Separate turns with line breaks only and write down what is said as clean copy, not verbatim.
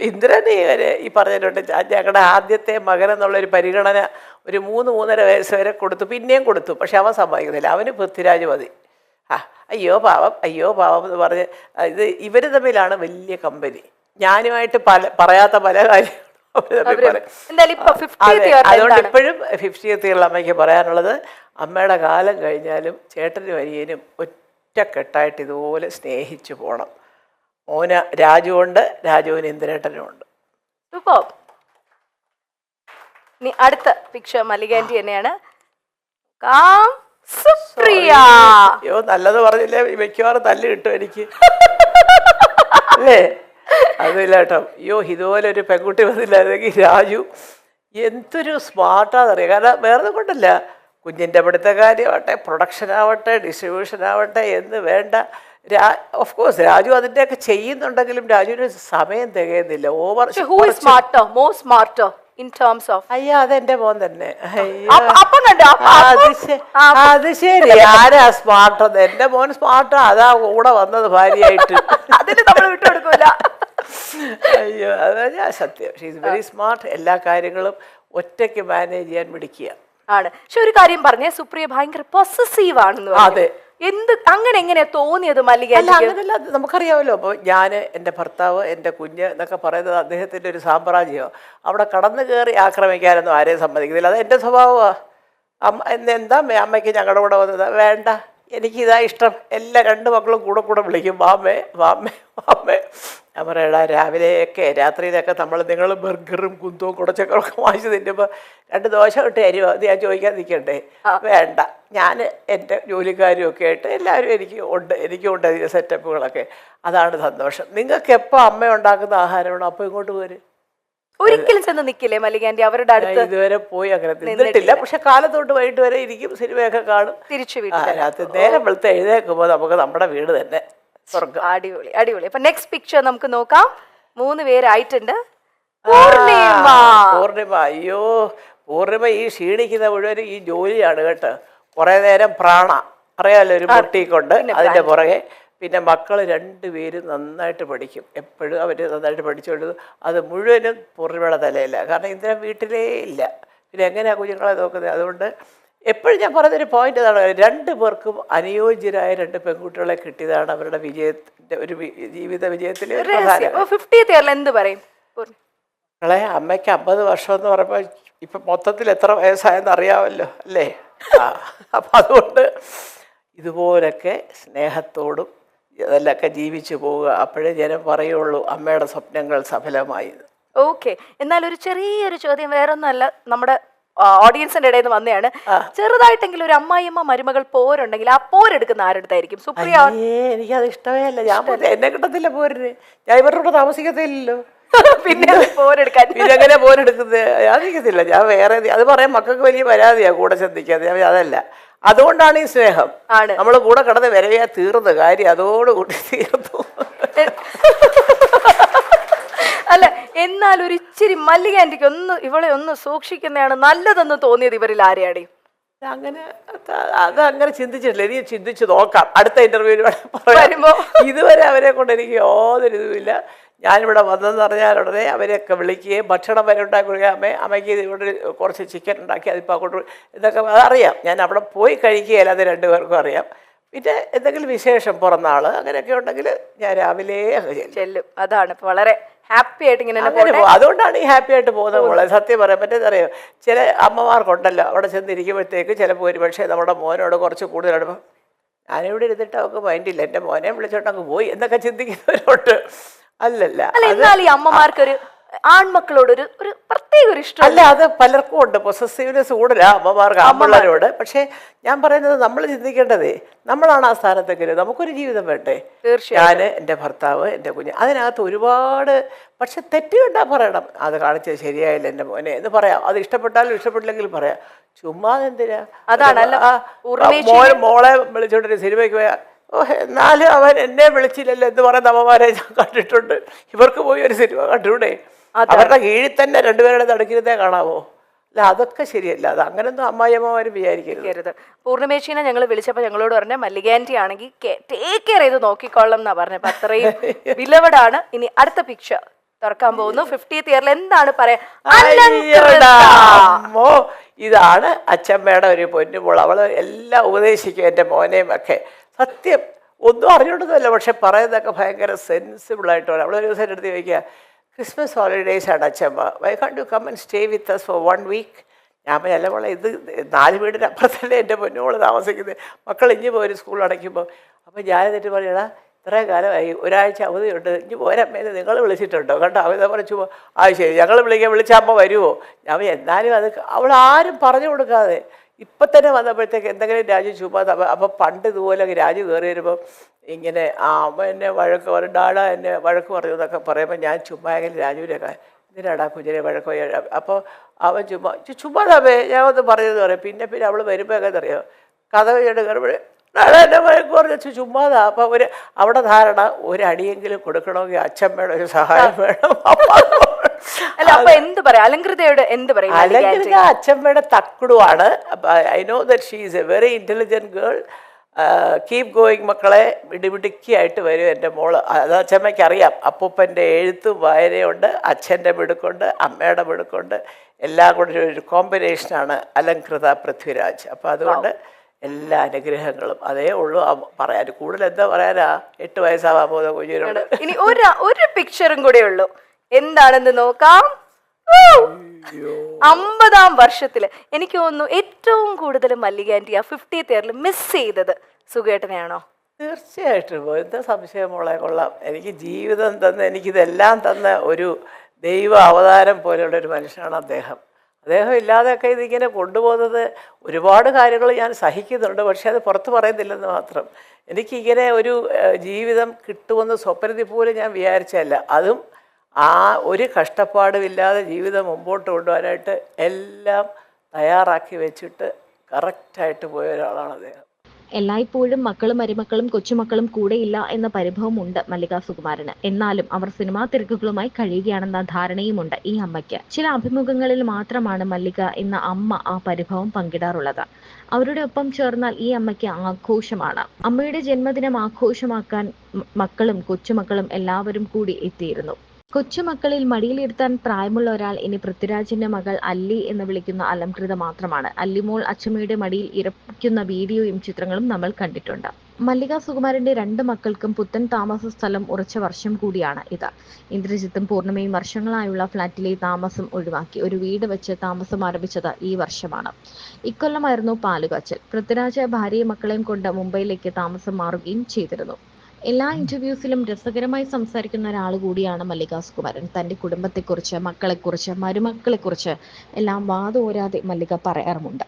ഇന്ദ്രന് ഈ പറഞ്ഞിട്ടുണ്ട്, ഞങ്ങളുടെ ആദ്യത്തെ മകൻ എന്നുള്ളൊരു പരിഗണന ഒരു 3-3.5 വയസ്സ് വരെ കൊടുത്തു, പിന്നെയും കൊടുത്തു. പക്ഷെ അവൻ സമ്മതിക്കുന്നില്ല, അവന് പൃഥ്വിരാജ് മതി. അയ്യോ പാവം എന്ന് പറഞ്ഞ് ഇവർ തമ്മിലാണ് വലിയ കമ്പനി. ഞാനുമായിട്ട് പറയാത്ത പല കാര്യങ്ങളും അതുകൊണ്ട് ഇപ്പോഴും 50th ഇയറിൽ അമ്മയ്ക്ക് പറയാനുള്ളത്, അമ്മയുടെ കാലം കഴിഞ്ഞാലും ചേട്ടനും അനിയനും ഒറ്റക്കെട്ടായിട്ട് ഇതുപോലെ സ്നേഹിച്ചു പോകണം. മോന് രാജുവുണ്ട്, രാജുവിന് ഇന്ദ്രേട്ടനും ഉണ്ട്.
അടുത്ത പിക്ചർ മല്ലികാന്റി തന്നെയാണ്.
അയ്യോ നല്ലത് പറഞ്ഞില്ലേ, മിക്കവാറും തല്ല് കിട്ടും എനിക്ക് അല്ലേ. അതില്ല കേട്ടോ. അയ്യോ ഇതുപോലെ ഒരു പെൺകുട്ടി വന്നില്ലായിരുന്നെങ്കിൽ രാജു എന്തൊരു സ്മാർട്ടാണെന്നറിയാം. കാരണം വേറെ കൊണ്ടല്ല, കുഞ്ഞിൻ്റെ പഠിത്ത കാര്യമാവട്ടെ, പ്രൊഡക്ഷൻ ആവട്ടെ, ഡിസ്ട്രിബ്യൂഷൻ ആവട്ടെ എന്ന് വേണ്ട. ഓഫ് കോഴ്സ് രാജു അതിൻ്റെയൊക്കെ ചെയ്യുന്നുണ്ടെങ്കിലും രാജുവിന് സമയം തികയുന്നില്ല. അയ്യോ അതെന്റെ മോൻ തന്നെ. അത് ശരി, ആരാ സ്മാർട്ട്? എന്റെ മോൻ സ്മാർട്ടാ, അതാ കൂടെ വന്നത് ഭാര്യയായിട്ട്. അയ്യോ അതാ ഞാൻ സത്യം. She is very smart. എല്ലാ കാര്യങ്ങളും ഒറ്റയ്ക്ക് മാനേജ് ചെയ്യാൻ മിടിക്കുക
ആണ്. പക്ഷെ ഒരു കാര്യം പറഞ്ഞേ, സുപ്രിയ ഭയങ്കര പൊസസീവ് ആണെന്ന്.
അതെ.
അങ്ങനെ എങ്ങനെയാ തോന്നിയത് മല്ലികാന്റി?
അങ്ങനെയല്ല, നമുക്കറിയാമല്ലോ. അപ്പോൾ ഞാൻ, എൻ്റെ ഭർത്താവ്, എൻ്റെ കുഞ്ഞ് എന്നൊക്കെ പറയുന്നത് അദ്ദേഹത്തിൻ്റെ ഒരു സാമ്രാജ്യമോ. അവിടെ കടന്നു കയറി ആക്രമിക്കാനൊന്നും ആരെയും സമ്മതിക്കുന്നില്ല. അത് എൻ്റെ സ്വഭാവമാണ്. എന്താ അമ്മയ്ക്ക് ഞങ്ങളുടെ കൂടെ വന്നത്? വേണ്ട, എനിക്കിതാ ഇഷ്ടം. എല്ലാ 2 മക്കളും കൂടെ വിളിക്കും, വാമ്മേ വാമ്മേ വാമ്മേ. ഞാൻ പറയടാ, രാവിലെയൊക്കെ രാത്രിയിലൊക്കെ നിങ്ങൾ ബർഗറും കുന്തവും കുടച്ചൊക്കെ വാങ്ങിച്ച് തിന്നുമ്പോൾ 2 ദോശ ഇട്ട് തരുമോ അത് ഞാൻ ചോദിക്കാൻ നിൽക്കണ്ടേ? വേണ്ട, ഞാൻ എൻ്റെ ജോലിക്കാരും ഒക്കെ ആയിട്ട് എല്ലാവരും എനിക്കുണ്ട് അതിൻ്റെ സെറ്റപ്പുകളൊക്കെ. അതാണ് സന്തോഷം. നിങ്ങൾക്ക് എപ്പോൾ അമ്മ ഉണ്ടാക്കുന്ന ആഹാരമാണോ അപ്പോൾ ഇങ്ങോട്ട് പോര്.
ഒരിക്കലും ചെന്ന് നിൽക്കില്ലേ മല്ലികാന്റി അവരുടെ അടുത്ത്?
ഇതുവരെ പോയി അങ്ങനെ നിന്നിട്ടില്ല. പക്ഷെ കാലത്തോട്ട് വൈകിട്ട് വരെ ഇരിക്കും, സിനിമയൊക്കെ കാണും.
തിരിച്ചു
രാത്രി നേരം വെളുത്ത് എഴുന്നേൽക്കുമ്പോൾ നമുക്ക് നമ്മുടെ വീട് തന്നെ സ്വർഗം.
അടിപൊളി അടിപൊളി. അപ്പൊ നെക്സ്റ്റ് പിക്ചർ നമുക്ക് നോക്കാം. 3 പേരായിട്ടുണ്ട്.
പൂർണിമ. അയ്യോ പൂർണിമ ഈ ക്ഷീണിക്കുന്ന മുഴുവൻ ഈ ജോലിയാണ് കേട്ടോ. കുറെ നേരം അറിയാമല്ലോ, ഒരു പൊട്ടിക്കൊണ്ട് അതിൻ്റെ പുറകെ. പിന്നെ മക്കൾ 2 പേരും നന്നായിട്ട് പഠിക്കും. എപ്പോഴും അവർ നന്നായിട്ട് പഠിച്ചുകൊണ്ട് അത് മുഴുവനും പൂർണിമയുടെ തലയില്ല. കാരണം ഇന്ദ്രൻ വീട്ടിലേ ഇല്ല. പിന്നെ എങ്ങനെയാണ് കുഞ്ഞുങ്ങളെ നോക്കുന്നത്? അതുകൊണ്ട് എപ്പോഴും ഞാൻ പറയുന്നൊരു പോയിന്റ് അതാണ്, 2 പേർക്കും അനുയോജ്യരായ 2 പെൺകുട്ടികളെ കിട്ടിയതാണ് അവരുടെ വിജയത്തിൻ്റെ ഒരു ജീവിത വിജയത്തിൽ.
50th ഇയറിൽ എന്ത് പറയും?
അമ്മയ്ക്ക് 50 വർഷം എന്ന് പറയുമ്പോൾ ഇപ്പം മൊത്തത്തിൽ എത്ര വയസ്സായെന്ന് അറിയാമല്ലോ അല്ലേ? അപ്പം അതുകൊണ്ട് ഇതുപോലൊക്കെ സ്നേഹത്തോടും ഇതെല്ലൊക്കെ ജീവിച്ചു പോവുക. അപ്പോഴേ ജനം പറയുള്ളൂ അമ്മയുടെ സ്വപ്നങ്ങൾ സഫലമായി.
ഓക്കെ, എന്നാൽ ഒരു ചെറിയൊരു ചോദ്യം, വേറൊന്നുമല്ല, നമ്മുടെ ഓഡിയൻസിന്റെ ഇടയിൽ നിന്ന് വന്നതാണ്. ചെറുതായിട്ടെങ്കിലും ഒരു അമ്മായിയമ്മ മരുമകൾ പോരുണ്ടെങ്കിൽ ആ പോരെടുക്കുന്ന ആരുടെടുത്തായിരിക്കും? സുപ്രിയ.
എനിക്കത് ഇഷ്ടമേ അല്ല. ഞാൻ എന്നെ കിട്ടത്തില്ല പോരിന്. ഞാൻ ഇവരുടെ കൂടെ താമസിക്കത്തില്ലല്ലോ.
പിന്നെ പോരെടുക്കാൻ
പിന്നെ എങ്ങനെ പോരെടുക്കുന്നത്? ഞാൻ നിൽക്കത്തില്ല. ഞാൻ വേറെ അത് പറയാൻ മക്കൾക്ക് വലിയ പരാതിയാ കൂടെ ശ്രദ്ധിക്കാതെ. അതല്ല, അതുകൊണ്ടാണ് ഈ സ്നേഹം. നമ്മൾ കൂടെ കിടന്ന് വരവയാ തീർന്ന കാര്യം അതോടുകൂടി തീർന്നു.
അല്ല, എന്നാൽ ഒരു ഇച്ചിരി മല്ലികാന്റിക്ക് ഇവളെ ഒന്ന് സൂക്ഷിക്കുന്നതാണ് നല്ലതെന്ന് തോന്നിയത് ഇവരിൽ ആരെയാണ്?
അതങ്ങനെ ചിന്തിച്ചിട്ടില്ല. ഇനി ചിന്തിച്ച് നോക്കാം അടുത്ത ഇന്റർവ്യൂവിൽ പറയുമ്പോ. ഇതുവരെ അവരെ കൊണ്ട് എനിക്ക് യാതൊരു ഇതുമില്ല. ഞാനിവിടെ വന്നതെന്ന് പറഞ്ഞാൽ ഉടനെ അവരെയൊക്കെ വിളിക്കുകയും ഭക്ഷണം വരെ ഉണ്ടാക്കി കൊടുക്കുക. അമ്മയ്ക്ക് ഇവിടെ കുറച്ച് ചിക്കൻ ഉണ്ടാക്കി അതിപ്പോൾ അങ്ങോട്ട് ഇതൊക്കെ അതറിയാം. ഞാൻ അവിടെ പോയി കഴിക്കുകയില്ല, അത് 2 പേർക്കും അറിയാം. പിന്നെ എന്തെങ്കിലും വിശേഷം പിറന്നാൾ അങ്ങനെയൊക്കെ ഉണ്ടെങ്കിൽ ഞാൻ രാവിലെ
ചെല്ലും. അതാണ് വളരെ ഹാപ്പി ആയിട്ട് ഇങ്ങനെ.
അതുകൊണ്ടാണ് ഈ ഹാപ്പി ആയിട്ട് പോകുന്നത്. മോളെ സത്യം പറയാൻ പറ്റുന്നറിയോ, ചില അമ്മമാർക്കുണ്ടല്ലോ അവിടെ ചെന്നിരിക്കുമ്പോഴത്തേക്ക് ചിലപ്പോൾ ഒരു പക്ഷേ നമ്മുടെ മോനോട് കുറച്ച് കൂടുതലാണ്, ഞാനിവിടെ ഇരുന്നിട്ട് അവർക്ക് മൈൻഡില്ല, എൻ്റെ മോനെ വിളിച്ചോണ്ട് അങ്ങ് പോയി എന്നൊക്കെ ചിന്തിക്കുന്നവരോട്ട്. അല്ലല്ല,
എന്നാൽ ഈ അമ്മമാർക്കൊരു ആൺമക്കളോട് ഒരു പ്രത്യേക ഒരു ഇഷ്ടം
അല്ല. അത് പലർക്കും ഉണ്ട്, പൊസസീവ്നെസ് കൂടുതല അമ്മമാർക്ക് ആൺപിള്ളേരോട്. പക്ഷെ ഞാൻ പറയുന്നത് നമ്മൾ ചിന്തിക്കേണ്ടതേ, നമ്മളാണ് ആ സ്ഥാനത്തെങ്കിലും നമുക്കൊരു ജീവിതം വേണ്ടേ? ഞാൻ, എൻ്റെ ഭർത്താവ്, എൻ്റെ കുഞ്ഞ്, അതിനകത്ത് ഒരുപാട്. പക്ഷെ തെറ്റുകണ്ടാ പറയണം, അത് കാണിച്ചത് ശരിയായില്ല എൻ്റെ മോനെ എന്ന് പറയാം. അത് ഇഷ്ടപ്പെട്ടാലും ഇഷ്ടപ്പെട്ടില്ലെങ്കിലും പറയാം. ചുമ്മാ എന്തിനാ? അതാണ് മോളെ വിളിച്ചോണ്ടൊരു സിനിമയ്ക്ക് പോയാൽ എന്നാലും അവൻ എന്നെ വിളിച്ചില്ലല്ലോ എന്ന് പറയുന്ന അമ്മമാരെ ഞാൻ കണ്ടിട്ടുണ്ട്. ഇവർക്ക് പോയി ഒരു സിനിമ കണ്ടൂടെ? അവരുടെ കീഴിൽ തന്നെ 2 പേരുടെ നടക്കുന്നതേ കാണാവോ? അല്ല, അതൊക്കെ ശരിയല്ല. അത് അങ്ങനൊന്നും അമ്മായിയമ്മമാരും വിചാരിക്കരുത്.
പൂർണ്ണിമേശീനെ ഞങ്ങൾ വിളിച്ചപ്പോൾ ഞങ്ങളോട് പറഞ്ഞ മല്ലികാന്റി ആണെങ്കിൽ ടേക്ക് കെയർ ചെയ്ത് നോക്കിക്കൊള്ളാം എന്നാ പറഞ്ഞത്. അത്രയും വിലവടാണ്. ഇനി അടുത്ത പിക്ചർ തുറക്കാൻ പോകുന്നു. 50th ഇയറിൽ എന്താണ് പറയാ?
അയ്യോടാ അമ്മോ, ഇതാണ് അച്ഛമ്മയുടെ ഒരു പൊന്നുമോൾ. അവൾ എല്ലാം ഉപദേശിക്കും എൻ്റെ മോനെയും ഒക്കെ. സത്യം ഒന്നും അറിഞ്ഞോണ്ടതല്ല, പക്ഷെ പറയുന്നതൊക്കെ ഭയങ്കര സെൻസിബിളായിട്ട് പറയും. അവളൊരു ദിവസം എടുത്ത് ചോദിക്കുക, ക്രിസ്മസ് ഹോളിഡേയ്സ് ആണ് അച്ഛമ്മ, why can't you come and stay with us for 1 week? ഞാൻ അല്ല മോളെ, ഇത് 4 വീടിന് അപ്പുറത്തല്ലേ എൻ്റെ പൊന്നുമോൾ താമസിക്കുന്നത്, മക്കൾ ഇഞ്ഞ് പോയി സ്കൂൾ അടയ്ക്കുമ്പോൾ. അപ്പോൾ ഞാൻ എന്നിട്ട് പറയടാ, ഇത്രയും കാലമായി, ഒരാഴ്ച അവധിയുണ്ട്, ഇഞ്ഞ് പോരമ്മേന്ന് നിങ്ങൾ വിളിച്ചിട്ടുണ്ടോ? കണ്ടോ അവ പറഞ്ഞു. ശരി, ഞങ്ങൾ വിളിച്ച അമ്മ വരുമോ? ഞാൻ എന്നാലും അത് അവൾ ആരും പറഞ്ഞു കൊടുക്കാതെ ഇപ്പം തന്നെ വന്നപ്പോഴത്തേക്ക് എന്തെങ്കിലും രാജു ചുമ്മാ. അപ്പം പണ്ട് ഇതുപോലെ രാജു കയറി വരുമ്പം ഇങ്ങനെ അമ്മ എന്നെ വഴക്ക് പറയും, ഡാഡാ എന്നെ വഴക്ക് പറഞ്ഞു എന്നൊക്കെ പറയുമ്പോൾ ഞാൻ ചുമ്മാ എങ്കിലും രാജുവിനൊക്കെ എന്തിനാടാ കുഞ്ഞിനെ വഴക്ക് പോയി. അപ്പോൾ അവൻ ചുമ്മാതാമേ ഞാൻ ഒന്ന് പറഞ്ഞതെന്ന് പറയും. പിന്നെ അവൾ വരുമ്പോൾ എങ്ങനെ അറിയാം, കഥ കഴിഞ്ഞിട്ട് കയറുമ്പോഴേ ഡാഡാ എന്നെ വഴക്ക് പറഞ്ഞു ചുമ്മാതാ. അപ്പം അവിടെ ധാരണ ഒരടിയെങ്കിലും കൊടുക്കണമെങ്കിൽ അച്ഛമ്മയുടെ ഒരു സഹായം വേണം.
അല്ല, അപ്പൊ എന്ത് പറയാ അലങ്കൃതയോട് എന്ത് പറയും?
അലങ്കൃത അച്ഛമ്മയുടെ തക്കുടുവാണ്. I know that she is a very intelligent girl. Keep going മക്കളെ, മിടുമിടുക്കിയായിട്ട് വരും എൻ്റെ മോള്. അത് അച്ഛമ്മയ്ക്ക് അറിയാം. അപ്പൂപ്പൻ്റെ എഴുത്തും വായനയുണ്ട്, അച്ഛൻ്റെ മിടുക്കുണ്ട്, അമ്മയുടെ മിടുക്കുണ്ട്, എല്ലാം കൂടി ഒരു കോമ്പിനേഷനാണ് അലങ്കൃത പൃഥ്വിരാജ്. അപ്പോൾ അതുകൊണ്ട് എല്ലാ അനുഗ്രഹങ്ങളും അതേ ഉള്ളൂ പറയാൻ. കൂടുതൽ എന്താ പറയാനാ, 8 വയസ്സാവാൻ പോകുന്ന കുഞ്ഞിനോട്.
ഇനി ഒരു പിക്ചറും കൂടെ ഉള്ളൂ, എന്താണെന്ന് നോക്കാം. 50ാം വർഷത്തില് എനിക്ക് തോന്നുന്നു ഏറ്റവും കൂടുതൽ മല്ലിക ആന്റി ആ 50th ഇയറിൽ മിസ് ചെയ്തത് സുഖേട്ടനെയാണോ?
തീർച്ചയായിട്ടും. എന്താ സംശയം മോളെ, കൊള്ളാം. എനിക്ക് ജീവിതം തന്ന, എനിക്കിതെല്ലാം തന്ന ഒരു ദൈവ അവതാരം പോലെയുള്ള ഒരു മനുഷ്യനാണ് അദ്ദേഹം. അദ്ദേഹം ഇല്ലാതെയൊക്കെ ഇതിങ്ങനെ കൊണ്ടുപോകുന്നത് ഒരുപാട് കാര്യങ്ങൾ ഞാൻ സഹിക്കുന്നുണ്ട്, പക്ഷേ അത് പുറത്ത് പറയുന്നില്ലെന്ന് മാത്രം. എനിക്കിങ്ങനെ ഒരു ജീവിതം കിട്ടുമെന്ന് സ്വപ്നത്തിൽ പോലും ഞാൻ വിചാരിച്ചല്ല. അതും ആ ഒരു കഷ്ടപ്പാടുമില്ലാതെ ജീവിതം മുമ്പോട്ട് കൊണ്ടുപോകാനായിട്ട് എല്ലാം തയ്യാറാക്കി വെച്ചിട്ട് കറക്റ്റായിട്ട് പോയ ഒരാളാണ് അദ്ദേഹം.
എല്ലായ്പ്പോഴും മക്കളും മരുമക്കളും കൊച്ചുമക്കളും കൂടെയില്ല എന്ന പരിഭവമുണ്ട് മല്ലിക സുകുമാരന്. എന്നാലും അവർ സിനിമാ തിരക്കുകളുമായി കഴിയുകയാണെന്ന ധാരണയുമുണ്ട് ഈ അമ്മയ്ക്ക്. ചില അഭിമുഖങ്ങളിൽ മാത്രമാണ് മല്ലിക എന്ന അമ്മ ആ പരിഭവം പങ്കിടാറുള്ളത്. അവരുടെ ഒപ്പം ചേർന്നാൽ ഈ അമ്മയ്ക്ക് ആഘോഷമാണ്. അമ്മയുടെ ജന്മദിനം ആഘോഷമാക്കാൻ മക്കളും കൊച്ചുമക്കളും എല്ലാവരും കൂടി എത്തിയിരുന്നു. കൊച്ചുമക്കളിൽ മടിയിലിരുത്താൻ പ്രായമുള്ള ഒരാൾ ഇനി പൃഥ്വിരാജിന്റെ മകൾ അല്ലി എന്ന് വിളിക്കുന്ന അലംകൃത മാത്രമാണ്. അല്ലിമോൾ അച്ഛമ്മയുടെ മടിയിൽ ഇറക്കുന്ന വീഡിയോയും ചിത്രങ്ങളും നമ്മൾ കണ്ടിട്ടുണ്ട്. മല്ലിക സുകുമാരന്റെ 2 മക്കൾക്കും പുത്തൻ താമസ സ്ഥലം ഉറച്ച വർഷം കൂടിയാണ് ഇത്. ഇന്ദ്രജിത്തും പൂർണ്ണിമയും വർഷങ്ങളായുള്ള ഫ്ളാറ്റിലെ താമസം ഒഴിവാക്കി ഒരു വീട് വെച്ച് താമസം ആരംഭിച്ചത് ഈ വർഷമാണ്. ഇക്കൊല്ലമായിരുന്നു പാലുകാച്ചൽ. പൃഥ്വിരാജ് ഭാര്യയും മക്കളെയും കൊണ്ട് മുംബൈയിലേക്ക് താമസം മാറുകയും ചെയ്തിരുന്നു. എല്ലാ ഇന്റർവ്യൂസിലും രസകരമായി സംസാരിക്കുന്ന ഒരാൾ കൂടിയാണ് മല്ലിക സുകുമാരൻ. തന്റെ കുടുംബത്തെക്കുറിച്ച്, മക്കളെക്കുറിച്ച്, മരുമക്കളെക്കുറിച്ച് എല്ലാം വാതോരാതെ മല്ലിക പറയാറുമുണ്ട്.